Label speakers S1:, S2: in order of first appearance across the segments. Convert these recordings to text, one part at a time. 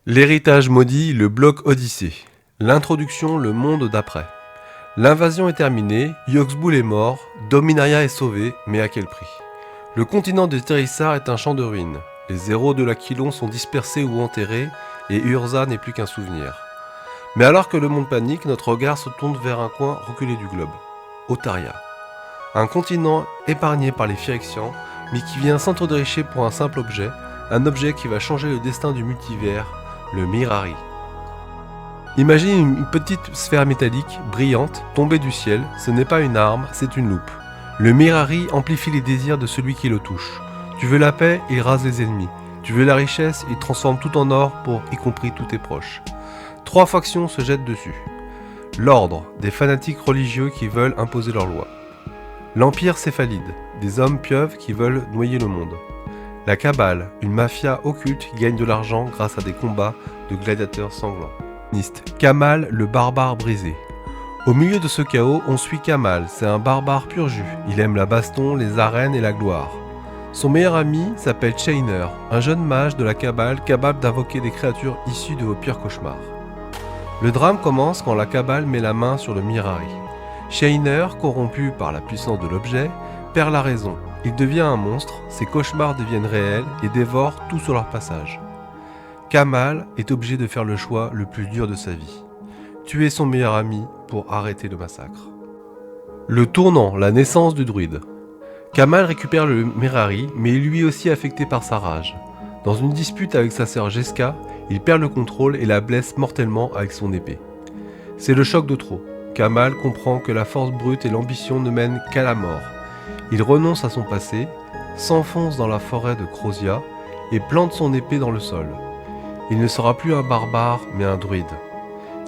S1: L'héritage maudit, le bloc Odyssée. L'introduction, le monde d'après. L'invasion est terminée, Yogg-Sbull est mort, Dominaria est sauvé, mais à quel prix? Le continent de Térissar est un champ de ruines. Les héros de l'Aquilon sont dispersés ou enterrés, et Urza n'est plus qu'un souvenir. Mais alors que le monde panique, notre regard se tourne vers un coin reculé du globe, Otaria. Un continent épargné par les Phyrexians, mais qui vient s'entre-déchirer pour un simple objet, un objet qui va changer le destin du multivers, le Mirari. Imagine une petite sphère métallique, brillante, tombée du ciel, ce n'est pas une arme, c'est une loupe. Le Mirari amplifie les désirs de celui qui le touche. Tu veux la paix, il rase les ennemis. Tu veux la richesse, il transforme tout en or pour y compris tous tes proches. 3 factions se jettent dessus. L'ordre, des fanatiques religieux qui veulent imposer leurs lois. L'Empire céphalide, des hommes pieuvres qui veulent noyer le monde. La Cabale, une mafia occulte qui gagne de l'argent grâce à des combats de gladiateurs sanglants. Kamal, le barbare brisé. Au milieu de ce chaos, on suit Kamal, c'est un barbare pur jus. Il aime la baston, les arènes et la gloire. Son meilleur ami s'appelle Shainer, un jeune mage de la Cabale capable d'invoquer des créatures issues de vos pires cauchemars. Le drame commence quand la Cabale met la main sur le Mirari. Shainer, corrompu par la puissance de l'objet, perd la raison. Il devient un monstre, ses cauchemars deviennent réels et dévorent tout sur leur passage. Kamal est obligé de faire le choix le plus dur de sa vie. Tuer son meilleur ami pour arrêter le massacre. Le tournant, la naissance du druide. Kamal récupère le Mirari, mais est lui aussi affecté par sa rage. Dans une dispute avec sa sœur Jeska, il perd le contrôle et la blesse mortellement avec son épée. C'est le choc de trop. Kamal comprend que la force brute et l'ambition ne mènent qu'à la mort. Il renonce à son passé, s'enfonce dans la forêt de Crozia et plante son épée dans le sol. Il ne sera plus un barbare, mais un druide.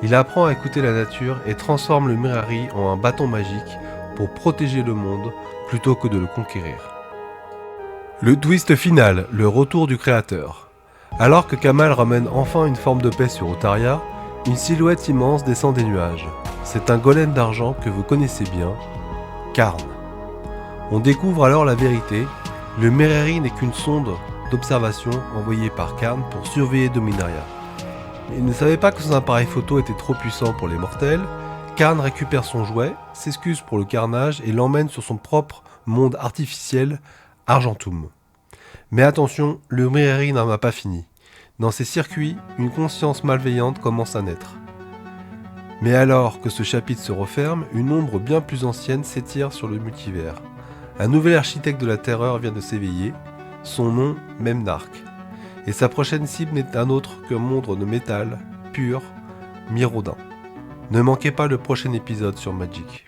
S1: Il apprend à écouter la nature et transforme le Mirari en un bâton magique pour protéger le monde plutôt que de le conquérir. Le twist final, le retour du créateur. Alors que Kamal ramène enfin une forme de paix sur Otaria, une silhouette immense descend des nuages. C'est un golem d'argent que vous connaissez bien, Karn. On découvre alors la vérité, le Mirari n'est qu'une sonde d'observation envoyée par Karn pour surveiller Dominaria. Il ne savait pas que son appareil photo était trop puissant pour les mortels. Karn récupère son jouet, s'excuse pour le carnage et l'emmène sur son propre monde artificiel, Argentum. Mais attention, le Mirari n'en a pas fini. Dans ses circuits, une conscience malveillante commence à naître. Mais alors que ce chapitre se referme, une ombre bien plus ancienne s'étire sur le multivers. Un nouvel architecte de la terreur vient de s'éveiller, son nom Memnarch. Et sa prochaine cible n'est un autre qu'un monde de métal, pur, Miraudin. Ne manquez pas le prochain épisode sur Magic.